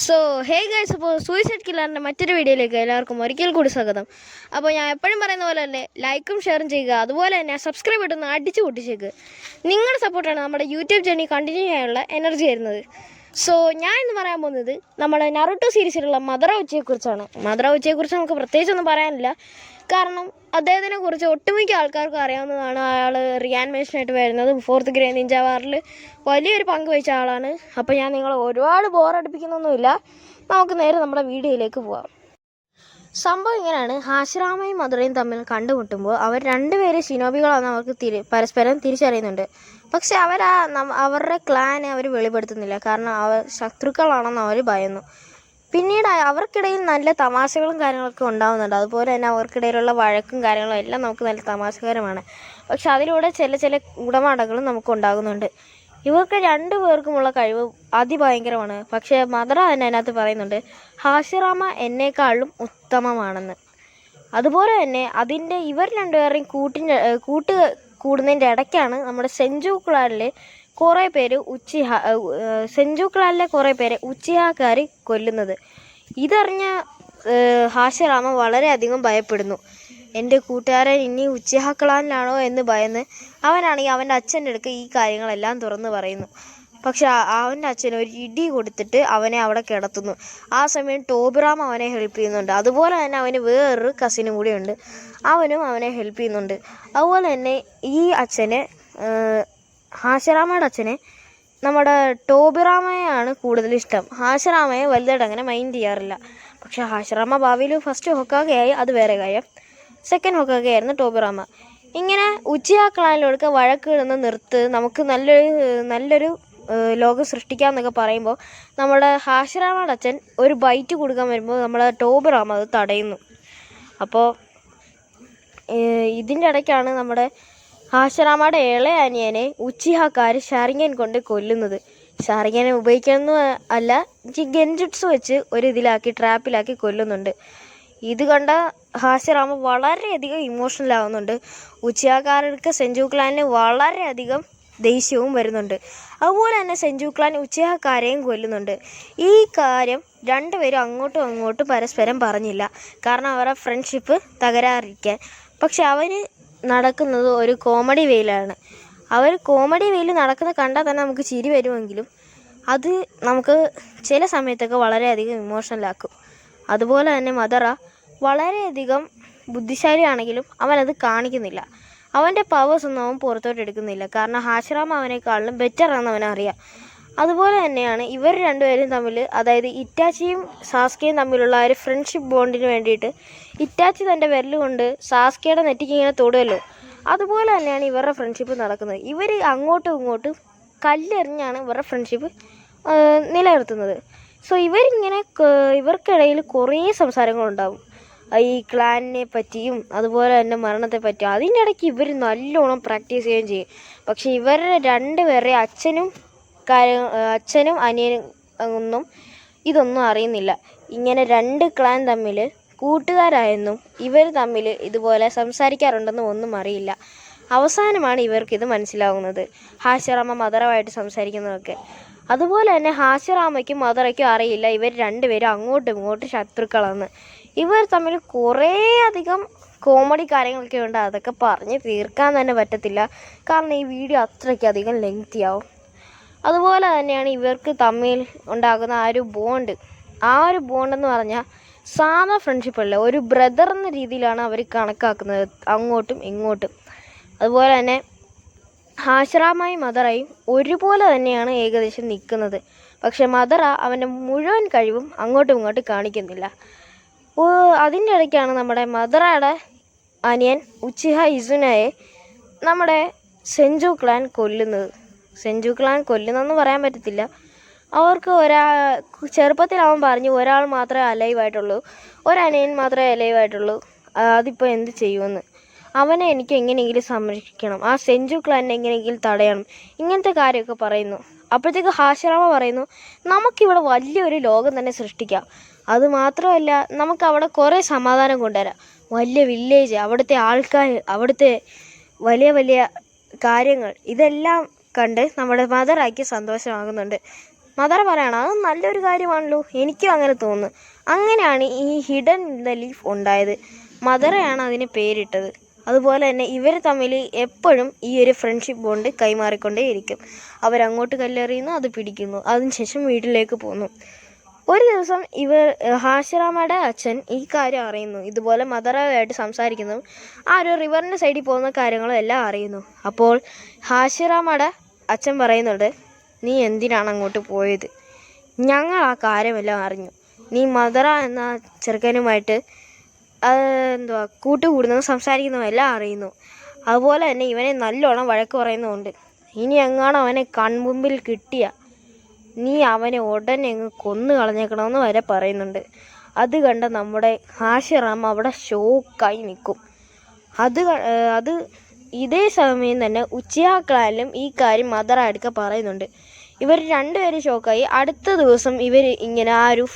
So hey guys, അപ്പോൾ suicide കില്ലറിൻ്റെ മറ്റൊരു വീഡിയോയിലേക്ക് എല്ലാവർക്കും ഒരിക്കൽ കൂടി സ്വാഗതം. അപ്പോൾ ഞാൻ എപ്പോഴും പറയുന്ന പോലെ തന്നെ ലൈക്കും ഷെയറും ചെയ്യുക, അതുപോലെ തന്നെ സബ്സ്ക്രൈബ് ഇട്ടൊന്ന് അടിച്ചു പൊട്ടിച്ചേക്ക്. നിങ്ങളുടെ സപ്പോർട്ടാണ് നമ്മുടെ യൂട്യൂബ് ജേർണി കണ്ടിന്യൂ ചെയ്യാനുള്ള എനർജി തരുന്നത്. സോ ഞാൻ ഇന്ന് പറയാൻ പോകുന്നത് നമ്മുടെ നറുട്ടോ സീരീസിലുള്ള മദറ ഉച്ചയെക്കുറിച്ചാണ്. മദറ ഉച്ചയെക്കുറിച്ച് നമുക്ക് പ്രത്യേകിച്ചൊന്നും പറയാനില്ല, കാരണം അദ്ദേഹത്തിനെ കുറിച്ച് ഒട്ടുമിക്ക ആൾക്കാർക്കും അറിയാവുന്നതാണ്. അയാൾ റിയാനിമേഷനായിട്ട് വരുന്നത് ഫോർത്ത് ഗ്രേ നിഞ്ച വാറിൽ വലിയൊരു പങ്ക് വഹിച്ച ആളാണ്. അപ്പോൾ ഞാൻ നിങ്ങളെ ഒരുപാട് ബോറടിപ്പിക്കുന്നൊന്നുമില്ല, നമുക്ക് നേരെ നമ്മുടെ വീഡിയോയിലേക്ക് പോവാം. സംഭവം ഇങ്ങനെയാണ്. ഹാഷിറാമയും മദറയും തമ്മിൽ കണ്ടുമുട്ടുമ്പോൾ അവർ രണ്ടുപേരും ഷിനോബികളാണെന്ന് അവർക്ക് പരസ്പരം തിരിച്ചറിയുന്നുണ്ട്. പക്ഷെ അവരുടെ ക്ലാനെ അവർ വെളിപ്പെടുത്തുന്നില്ല, കാരണം അവർ ശത്രുക്കളാണെന്ന് അവർ ഭയന്നു. പിന്നീട് അവർക്കിടയിൽ നല്ല തമാശകളും കാര്യങ്ങളൊക്കെ ഉണ്ടാകുന്നുണ്ട്. അതുപോലെ തന്നെ അവർക്കിടയിലുള്ള വഴക്കും കാര്യങ്ങളും എല്ലാം നമുക്ക് നല്ല തമാശകരമാണ്. പക്ഷെ അതിലൂടെ ചില ഗുണപാഠങ്ങളും നമുക്ക് ഉണ്ടാകുന്നുണ്ട്. ഇവർക്ക് രണ്ടുപേർക്കുമുള്ള കഴിവ് അതിഭയങ്കരമാണ്. പക്ഷേ മദറ തന്നെ അതിനകത്ത് പറയുന്നുണ്ട്, ഹാഷിറാമ എന്നേക്കാളും ഉത്തമമാണെന്ന്. അതുപോലെ തന്നെ ഇവർ രണ്ടുപേരെയും കൂട്ട് കൂടുന്നതിൻ്റെ ഇടയ്ക്കാണ് നമ്മുടെ സെഞ്ചു ക്ലാനിലെ കുറേ പേര് ഉച്ചിഹാക്കാർ കൊല്ലുന്നത്. ഇതറിഞ്ഞ ഹാഷിറാമ വളരെയധികം ഭയപ്പെടുന്നു. എൻ്റെ കൂട്ടുകാരൻ ഇനി ഉച്ചിഹ ക്ലാനിലാണോ എന്ന് ഭയന്ന് അവനാണെങ്കിൽ അവൻ്റെ അച്ഛൻ്റെ അടുക്ക് ഈ കാര്യങ്ങളെല്ലാം തുറന്ന് പറയുന്നു. പക്ഷെ അവൻ്റെ അച്ഛൻ ഒരു ഇടി കൊടുത്തിട്ട് അവനെ അവിടെ കിടത്തുന്നു. ആ സമയം ടോബിറാം അവനെ ഹെൽപ്പ് ചെയ്യുന്നുണ്ട്. അതുപോലെ തന്നെ അവന് വേറൊരു കസിനും കൂടിയുണ്ട്, അവനും അവനെ ഹെൽപ്പ് ചെയ്യുന്നുണ്ട്. അതുപോലെ തന്നെ ഈ അച്ഛനെ, ഹാഷിറാമയുടെ അച്ഛനെ നമ്മുടെ ടോബിറാമയെയാണ് കൂടുതൽ ഇഷ്ടം. ഹാഷിറാമയെ വലുതായിട്ട് അങ്ങനെ മൈൻഡ് ചെയ്യാറില്ല. പക്ഷേ ഹാഷിറാമ ഭാവിയിൽ ഫസ്റ്റ് ഹൊക്കാഗെയായി, അത് വേറെ കാര്യം. സെക്കൻഡ് ഹൊക്കാഗെയായിരുന്നു ടോബിറാമ. ഇങ്ങനെ ഉച്ചിഹ ക്ലാനിലൊക്കെ വഴക്കിടുന്ന നിർത്ത്, നമുക്ക് നല്ലൊരു ലോകം സൃഷ്ടിക്കാമെന്നൊക്കെ പറയുമ്പോൾ നമ്മുടെ ഹാഷിറാമയുടെ അച്ഛൻ ഒരു ബൈറ്റ് കൊടുക്കാൻ വരുമ്പോൾ നമ്മുടെ ടോബിറാമ അത് തടയുന്നു. അപ്പോൾ ഇതിൻ്റെ ഇടയ്ക്കാണ് നമ്മുടെ ഹാഷിറാമയുടെ ഇളയ അനിയനെ ഉച്ചിഹാക്കാർ ഷാറിങ്ങൻ കൊണ്ട് കൊല്ലുന്നത്. ഷാറിങ്ങനെ ഉപയോഗിക്കാനൊന്നും അല്ല, ഗെൻജുട്സ് വെച്ച് ട്രാപ്പിലാക്കി കൊല്ലുന്നുണ്ട്. ഇത് കണ്ട ഹാഷിറാമ വളരെയധികം ഇമോഷണലാവുന്നുണ്ട്. ഉച്ചിഹാക്കാർക്ക് സെഞ്ചു ക്ലാനിന് വളരെയധികം ദേഷ്യവും വരുന്നുണ്ട്. അതുപോലെ തന്നെ സെഞ്ചു ക്ലാൻ ഉച്ചിഹാക്കാരെയും കൊല്ലുന്നുണ്ട്. ഈ കാര്യം രണ്ടുപേരും അങ്ങോട്ടും പരസ്പരം പറഞ്ഞില്ല, കാരണം അവരുടെ ഫ്രണ്ട്ഷിപ്പ് തകരാറിരിക്കാൻ. പക്ഷെ അവർ നടക്കുന്നത് ഒരു കോമഡി വേയിലാണ്. അവർ കോമഡി വേയിൽ നടക്കുന്നത് കണ്ടാൽ തന്നെ നമുക്ക് ചിരി വരുമെങ്കിലും അത് നമുക്ക് ചില സമയത്തൊക്കെ വളരെയധികം ഇമോഷണലാക്കും. അതുപോലെ തന്നെ മദറ വളരെയധികം ബുദ്ധിശാലിയാണെങ്കിലും അവനത് കാണിക്കുന്നില്ല. അവൻ്റെ പവേഴ്സ് ഒന്നും അവൻ പുറത്തോട്ട് എടുക്കുന്നില്ല, കാരണം ഹാഷിറാമ അവനേക്കാളും ബെറ്ററാണെന്ന് അവനറിയാം. അതുപോലെ തന്നെയാണ് ഇവർ രണ്ടുപേരും തമ്മിൽ, അതായത് ഇറ്റാച്ചിയും സാസ്കയും തമ്മിലുള്ള ഒരു ഫ്രണ്ട്ഷിപ്പ് ബോണ്ടിന് വേണ്ടിയിട്ട് ഇറ്റാച്ചി തൻ്റെ വിരൽ കൊണ്ട് സാസ്കയുടെ നെറ്റിക്ക് ഇങ്ങനെ തൊടുമല്ലോ, അതുപോലെ തന്നെയാണ് ഇവരുടെ ഫ്രണ്ട്ഷിപ്പ് നടക്കുന്നത്. ഇവർ അങ്ങോട്ടും ഇങ്ങോട്ടും കല്ലെറിഞ്ഞാണ് ഇവരുടെ ഫ്രണ്ട്ഷിപ്പ് നിലനിർത്തുന്നത്. സോ ഇവർക്കിടയിൽ കുറേ സംസാരങ്ങളുണ്ടാകും, ഈ ക്ലാനിനെ പറ്റിയും അതുപോലെ തന്നെ മരണത്തെ പറ്റിയും. അതിൻ്റെ ഇടയ്ക്ക് ഇവർ നല്ലോണം പ്രാക്ടീസ് ചെയ്യുകയും ചെയ്യും. പക്ഷേ ഇവരുടെ രണ്ടുപേരുടെ അച്ഛനും അനിയനും ഇതൊന്നും അറിയുന്നില്ല. ഇങ്ങനെ രണ്ട് ക്ലാൻ തമ്മിൽ കൂട്ടുകാരായെന്നും ഇവർ തമ്മിൽ ഇതുപോലെ സംസാരിക്കാറുണ്ടെന്നും ഒന്നും അറിയില്ല. അവസാനമാണ് ഇവർക്കിത് മനസ്സിലാവുന്നത്, ഹാഷിറാമ മദറുമായിട്ട് സംസാരിക്കുന്നതൊക്കെ. അതുപോലെ തന്നെ ഹാഷിറാമയ്ക്കും മദറയ്ക്കും അറിയില്ല ഇവർ രണ്ടുപേരും അങ്ങോട്ടും ഇങ്ങോട്ടും ശത്രുക്കളാണ്. ഇവർ തമ്മിൽ കുറേയധികം കോമഡി കാര്യങ്ങളൊക്കെ ഉണ്ട്, അതൊക്കെ പറഞ്ഞ് തീർക്കാൻ തന്നെ പറ്റത്തില്ല, കാരണം ഈ വീഡിയോ അത്രയ്ക്കധികം ലെങ്തി ആവും. അതുപോലെ തന്നെയാണ് ഇവർക്ക് തമ്മിൽ ഉണ്ടാകുന്ന ആ ഒരു ബോണ്ടെന്ന് പറഞ്ഞാൽ സാധാ ഫ്രണ്ട്ഷിപ്പല്ല, ഒരു ബ്രദർ എന്ന രീതിയിലാണ് അവർ കണക്കാക്കുന്നത്, അങ്ങോട്ടും ഇങ്ങോട്ടും. അതുപോലെ തന്നെ ഹാഷിറാമയും മദറയും ഒരുപോലെ തന്നെയാണ് ഏകദേശം നിൽക്കുന്നത്. പക്ഷെ മദറ അവൻ്റെ മുഴുവൻ കഴിവും അങ്ങോട്ടും ഇങ്ങോട്ടും കാണിക്കുന്നില്ല. അതിൻ്റെ ഇടയ്ക്കാണ് നമ്മുടെ മദറയുടെ അനിയൻ ഉച്ചിഹ ഇസുനയെ നമ്മുടെ സെഞ്ചു ക്ലാൻ കൊല്ലുന്നത്. സെഞ്ചു ക്ലാൻ കൊല്ലുന്നതെന്ന് പറയാൻ പറ്റത്തില്ല, അവർക്ക് ചെറുപ്പത്തിൽ അവൻ പറഞ്ഞു ഒരാൾ മാത്രമേ അലൈവായിട്ടുള്ളൂ, ഒരനിയൻ മാത്രമേ അലൈവായിട്ടുള്ളൂ, അതിപ്പോൾ എന്ത് ചെയ്യുമെന്ന്. അവനെ എനിക്ക് എങ്ങനെയെങ്കിലും സംരക്ഷിക്കണം, ആ സെഞ്ചു ക്ലാനിനെ എങ്ങനെയെങ്കിലും തടയണം, ഇങ്ങനത്തെ കാര്യമൊക്കെ പറയുന്നു. അപ്പോഴത്തേക്ക് ഹാഷിറാമ പറയുന്നു, നമുക്കിവിടെ വലിയൊരു ലോകം തന്നെ സൃഷ്ടിക്കാം, അതുമാത്രമല്ല നമുക്ക് അവിടെ കുറേ സമാധാനം കൊണ്ടുവരാം, വലിയ വില്ലേജ്, അവിടുത്തെ ആൾക്കാർ, അവിടുത്തെ വലിയ കാര്യങ്ങൾ, ഇതെല്ലാം കണ്ട് നമ്മുടെ മദറാക്കി സന്തോഷമാകുന്നുണ്ട്. മദർ പറയണം അത് നല്ലൊരു കാര്യമാണല്ലോ, എനിക്കും അങ്ങനെ തോന്നുന്നു. അങ്ങനെയാണ് ഈ ഹിഡൻ ദ ലീഫ് ഉണ്ടായത്. മദറയാണ് അതിന് പേരിട്ടത്. അതുപോലെ തന്നെ ഇവർ തമ്മിൽ എപ്പോഴും ഈ ഒരു ഫ്രണ്ട്ഷിപ്പ് ബോണ്ട് കൈമാറിക്കൊണ്ടേയിരിക്കും. അവരങ്ങോട്ട് കല്ലെറിയുന്നു, അത് പിടിക്കുന്നു, അതിനുശേഷം വീട്ടിലേക്ക് പോകുന്നു. ഒരു ദിവസം ഹാഷിറാമയുടെ അച്ഛൻ ഈ കാര്യം അറിയുന്നു. ഇതുപോലെ മദറായിട്ട് സംസാരിക്കുന്നു, ആ ഒരു റിവറിൻ്റെ സൈഡിൽ പോകുന്ന കാര്യങ്ങളും എല്ലാം അറിയുന്നു. അപ്പോൾ ഹാഷിറാമയുടെ അച്ഛൻ പറയുന്നുണ്ട്, നീ എന്തിനാണ് അങ്ങോട്ട് പോയത്? ഞങ്ങൾ ആ കാര്യമെല്ലാം അറിഞ്ഞു. നീ മദറ എന്ന ചെറുക്കനുമായിട്ട് കൂട്ടുകൂടുന്നതും സംസാരിക്കുന്നതും എല്ലാം അറിയുന്നു. അതുപോലെ തന്നെ ഇവനെ നല്ലോണം വഴക്ക് പറയുന്നുമുണ്ട്. ഇനി എങ്ങാനും അവനെ കൺമുമ്പിൽ കിട്ടിയ നീ അവനെ ഉടനെ അങ്ങ് കൊന്നു കളഞ്ഞേക്കണമെന്ന് വരെ പറയുന്നുണ്ട്. അത് കണ്ട നമ്മുടെ ഹാഷിറാമ അവിടെ ഷോക്കായി നിൽക്കും. അത് ഇതേ സമയം തന്നെ ഉച്ചിഹ ക്ലാനിലും ഈ കാര്യം മദർ അടുക്ക പറയുന്നുണ്ട്. ഇവർ രണ്ടുപേരും ഷോക്കായി. അടുത്ത ദിവസം ഇവർ ഇങ്ങനെ ആ ഒരു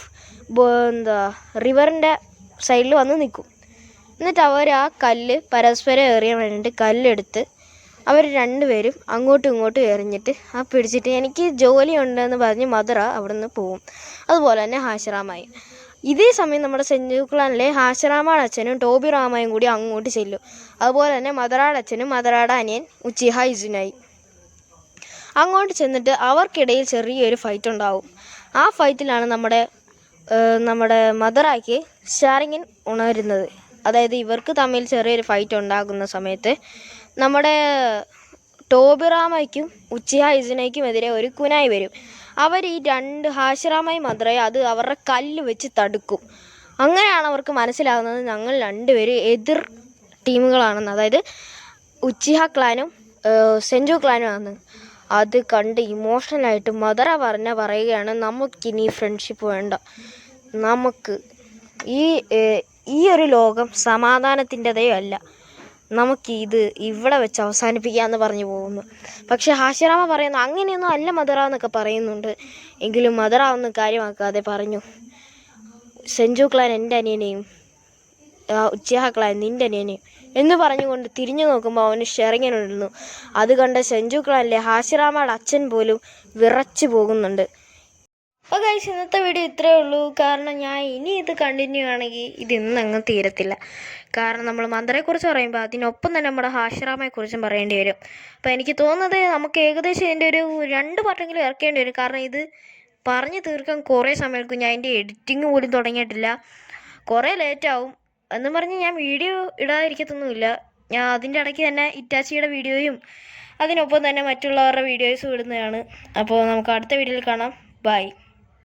റിവറിൻ്റെ സൈഡിൽ വന്ന് നിൽക്കും. എന്നിട്ട് അവർ ആ കല്ല് പരസ്പരം എറിയാൻ വേണ്ടിയിട്ട് കല്ലെടുത്ത് അവർ രണ്ടുപേരും അങ്ങോട്ടും ഇങ്ങോട്ടും എറിഞ്ഞിട്ട് പിടിച്ചിട്ട് എനിക്ക് ജോലി ഉണ്ടെന്ന് പറഞ്ഞ് മദറ അവിടെ നിന്ന് പോവും. അതുപോലെ തന്നെ ഹാഷിറാമയും. ഇതേ സമയം നമ്മുടെ സെഞ്ചു ക്ലാനിലെ ഹാഷിറാമയുടെ അച്ഛനും ടോബി റാമയും കൂടി അങ്ങോട്ട് ചെല്ലും. അതുപോലെ തന്നെ മദറയുടെ അച്ഛനും മദറയുടെ അനിയൻ ഉച്ചിഹ ഇസുനായി അങ്ങോട്ട് ചെന്നിട്ട് അവർക്കിടയിൽ ചെറിയൊരു ഫൈറ്റ് ഉണ്ടാവും. ആ ഫൈറ്റിലാണ് നമ്മുടെ മദറായ്ക്ക് ഷാരിങ്ങിൻ ഉണരുന്നത്. അതായത് ഇവർക്ക് തമ്മിൽ ചെറിയൊരു ഫൈറ്റ് ഉണ്ടാകുന്ന സമയത്ത് നമ്മുടെ ടോബി റാമയ്ക്കും ഉച്ചിഹ ഇസുനയ്ക്കും എതിരെ ഒരു കുനായി വരും. അവർ ഈ രണ്ട് ഹാഷിറാമയും മദറയും അത് അവരുടെ കല്ല് വെച്ച് തടുക്കും. അങ്ങനെയാണ് അവർക്ക് മനസ്സിലാകുന്നത് ഞങ്ങൾ രണ്ടുപേരും എതിർ ടീമുകളാണെന്ന്, അതായത് ഉച്ചിഹ ക്ലാനും സെഞ്ചു ക്ലാനും ആണ്. അത് കണ്ട് ഇമോഷണലായിട്ട് മദറ പറയുകയാണ്, നമുക്കിനി ഫ്രണ്ട്ഷിപ്പ് വേണ്ട, നമുക്ക് ഈ ഒരു ലോകം സമാധാനത്തിൻ്റെതേ അല്ല, നമുക്കിത് ഇവിടെ വെച്ച് അവസാനിപ്പിക്കാമെന്ന് പറഞ്ഞു പോകുന്നു. പക്ഷെ ഹാഷിറാമ പറയുന്നു അങ്ങനെയൊന്നും അല്ല മദറ എന്നൊക്കെ പറയുന്നുണ്ട്. എങ്കിലും മദറ ഒന്നും കാര്യമാക്കാതെ പറഞ്ഞു, സെഞ്ചു ക്ലാൻ എൻ്റെ അനിയനെയും ഉച്ചിഹ ക്ലാൻ നിൻ്റെ അനിയനെയും എന്ന് പറഞ്ഞുകൊണ്ട് തിരിഞ്ഞു നോക്കുമ്പോൾ അവന് ഷെറിങ്ങിനുണ്ടായിരുന്നു. അത് കണ്ട സെഞ്ചു ക്ലാനിലെ ഹാഷിറാമയുടെ അച്ഛൻ പോലും വിറച്ചു പോകുന്നുണ്ട്. അപ്പോൾ ഗൈസ്, ഇന്നത്തെ വീഡിയോ ഇത്രയേ ഉള്ളൂ. കാരണം ഞാൻ ഇനി ഇത് കണ്ടിന്യൂ ആണെങ്കിൽ ഇതിന്നങ്ങ് തീരത്തില്ല. കാരണം നമ്മൾ മദറയെക്കുറിച്ച് പറയുമ്പോൾ അതിനൊപ്പം തന്നെ നമ്മുടെ ഹാഷിറാമയെക്കുറിച്ചും പറയേണ്ടി വരും. അപ്പോൾ എനിക്ക് തോന്നുന്നത് നമുക്ക് ഏകദേശം ഇതിൻ്റെ ഒരു 2 പാർട്ടെങ്കിലും ഇറക്കേണ്ടി വരും. കാരണം ഇത് പറഞ്ഞു തീർക്കാൻ കുറേ സമയം എടുക്കും. ഞാൻ അതിൻ്റെ എഡിറ്റിങ് പോലും തുടങ്ങിയിട്ടില്ല, കുറേ ലേറ്റാവും എന്നും പറഞ്ഞ് ഞാൻ വീഡിയോ ഇടാതിരിക്കത്തൊന്നുമില്ല. ഞാൻ അതിൻ്റെ ഇടയ്ക്ക് തന്നെ ഇറ്റാച്ചിയുടെ വീഡിയോയും അതിനൊപ്പം തന്നെ മറ്റുള്ളവരുടെ വീഡിയോസും ഇടുന്നതാണ്. അപ്പോൾ നമുക്ക് അടുത്ത വീഡിയോയിൽ കാണാം. ബൈ.